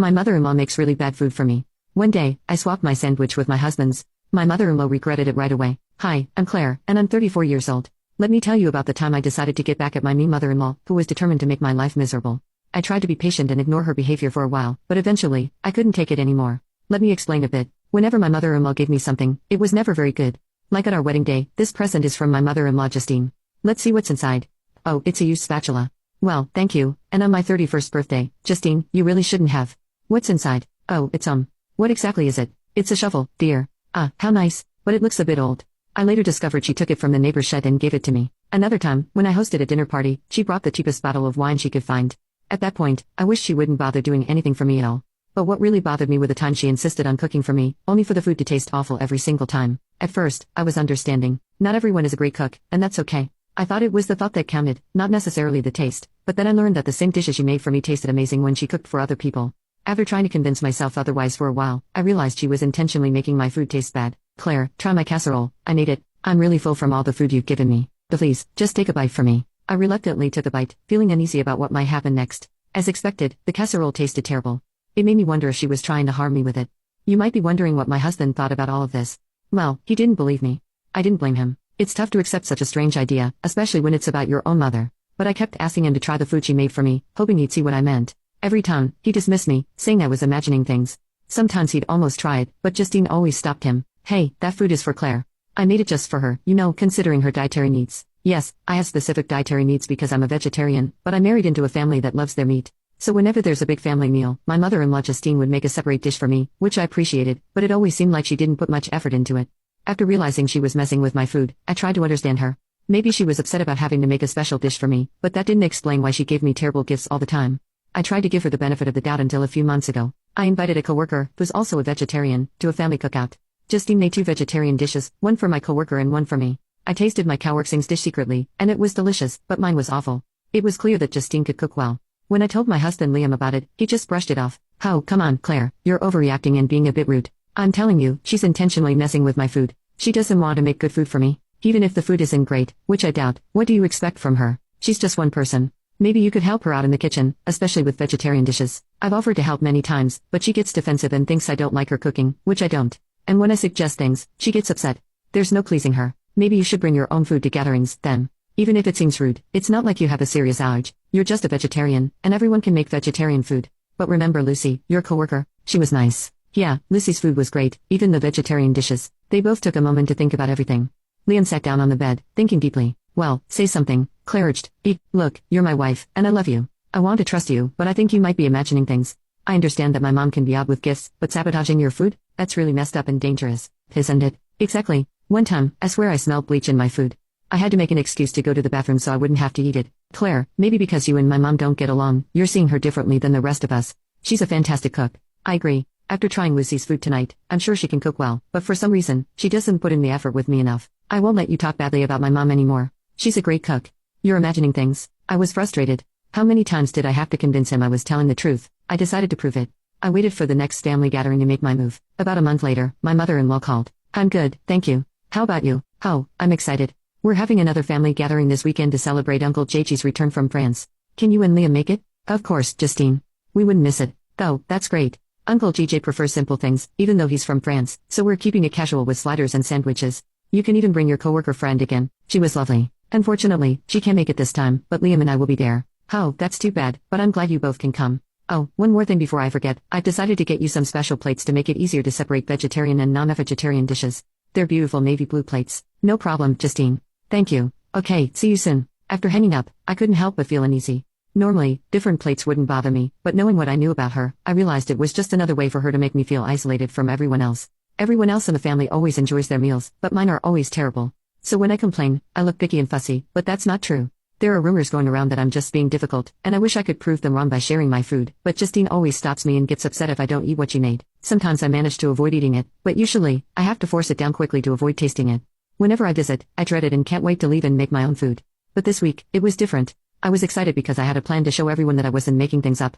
My mother-in-law makes really bad food for me. One day, I swapped my sandwich with my husband's. My mother-in-law regretted it right away. Hi, I'm Claire, and I'm 34 years old. Let me tell you about the time I decided to get back at my mean mother-in-law, who was determined to make my life miserable. I tried to be patient and ignore her behavior for a while, but eventually, I couldn't take it anymore. Let me explain a bit. Whenever my mother-in-law gave me something, it was never very good. Like at our wedding day, this present is from my mother-in-law Justine. Let's see what's inside. Oh, it's a used spatula. Well, thank you, and on my 31st birthday, Justine, you really shouldn't have. What's inside? Oh, it's what exactly is it? It's a shovel, dear. Ah, how nice, but it looks a bit old. I later discovered she took it from the neighbor's shed and gave it to me. Another time, when I hosted a dinner party, she brought the cheapest bottle of wine she could find. At that point, I wished she wouldn't bother doing anything for me at all. But what really bothered me were the time she insisted on cooking for me, only for the food to taste awful every single time. At first, I was understanding. Not everyone is a great cook, and that's okay. I thought it was the thought that counted, not necessarily the taste, but then I learned that the same dishes she made for me tasted amazing when she cooked for other people. After trying to convince myself otherwise for a while, I realized she was intentionally making my food taste bad. Claire, try my casserole. I made it. I'm really full from all the food you've given me. Please, just take a bite for me. I reluctantly took a bite, feeling uneasy about what might happen next. As expected, the casserole tasted terrible. It made me wonder if she was trying to harm me with it. You might be wondering what my husband thought about all of this. Well, he didn't believe me. I didn't blame him. It's tough to accept such a strange idea, especially when it's about your own mother. But I kept asking him to try the food she made for me, hoping he'd see what I meant. Every time, he dismissed me, saying I was imagining things. Sometimes he'd almost try it, but Justine always stopped him. Hey, that food is for Claire. I made it just for her, considering her dietary needs. Yes, I have specific dietary needs because I'm a vegetarian, but I married into a family that loves their meat. So whenever there's a big family meal, my mother-in-law Justine would make a separate dish for me, which I appreciated, but it always seemed like she didn't put much effort into it. After realizing she was messing with my food, I tried to understand her. Maybe she was upset about having to make a special dish for me, but that didn't explain why she gave me terrible gifts all the time. I tried to give her the benefit of the doubt until a few months ago. I invited a coworker, who's also a vegetarian, to a family cookout. Justine made 2 vegetarian dishes, one for my coworker and one for me. I tasted my coworker's dish secretly, and it was delicious, but mine was awful. It was clear that Justine could cook well. When I told my husband Liam about it, he just brushed it off. Oh, come on, Claire, you're overreacting and being a bit rude. I'm telling you, she's intentionally messing with my food. She doesn't want to make good food for me. Even if the food isn't great, which I doubt, what do you expect from her? She's just one person. Maybe you could help her out in the kitchen, especially with vegetarian dishes. I've offered to help many times, but she gets defensive and thinks I don't like her cooking, which I don't. And when I suggest things, she gets upset. There's no pleasing her. Maybe you should bring your own food to gatherings, then. Even if it seems rude, it's not like you have a serious allergy. You're just a vegetarian, and everyone can make vegetarian food. But remember Lucy, your coworker, she was nice. Yeah, Lucy's food was great, even the vegetarian dishes. They both took a moment to think about everything. Liam sat down on the bed, thinking deeply. Well, say something, Claire urged. Look, you're my wife, and I love you. I want to trust you, but I think you might be imagining things. I understand that my mom can be odd with gifts, but sabotaging your food? That's really messed up and dangerous, isn't it? Exactly. One time, I swear I smelled bleach in my food. I had to make an excuse to go to the bathroom so I wouldn't have to eat it. Claire, maybe because you and my mom don't get along, you're seeing her differently than the rest of us. She's a fantastic cook. I agree. After trying Lucy's food tonight, I'm sure she can cook well, but for some reason, she doesn't put in the effort with me enough. I won't let you talk badly about my mom anymore. She's a great cook. You're imagining things. I was frustrated. How many times did I have to convince him I was telling the truth? I decided to prove it. I waited for the next family gathering to make my move. About a month later, my mother-in-law called. I'm good, thank you. How about you? Oh, I'm excited. We're having another family gathering this weekend to celebrate Uncle JJ's return from France. Can you and Liam make it? Of course, Justine. We wouldn't miss it. Oh, that's great. Uncle JJ prefers simple things, even though he's from France, so we're keeping it casual with sliders and sandwiches. You can even bring your coworker friend again. She was lovely. Unfortunately, she can't make it this time, but Liam and I will be there. Oh, that's too bad, but I'm glad you both can come. Oh, one more thing before I forget, I've decided to get you some special plates to make it easier to separate vegetarian and non-vegetarian dishes. They're beautiful navy blue plates. No problem, Justine. Thank you. Okay, see you soon. After hanging up, I couldn't help but feel uneasy. Normally, different plates wouldn't bother me, but knowing what I knew about her, I realized it was just another way for her to make me feel isolated from everyone else. Everyone else in the family always enjoys their meals, but mine are always terrible. So when I complain, I look picky and fussy, but that's not true. There are rumors going around that I'm just being difficult, and I wish I could prove them wrong by sharing my food, but Justine always stops me and gets upset if I don't eat what she made. Sometimes I manage to avoid eating it, but usually, I have to force it down quickly to avoid tasting it. Whenever I visit, I dread it and can't wait to leave and make my own food. But this week, it was different. I was excited because I had a plan to show everyone that I wasn't making things up.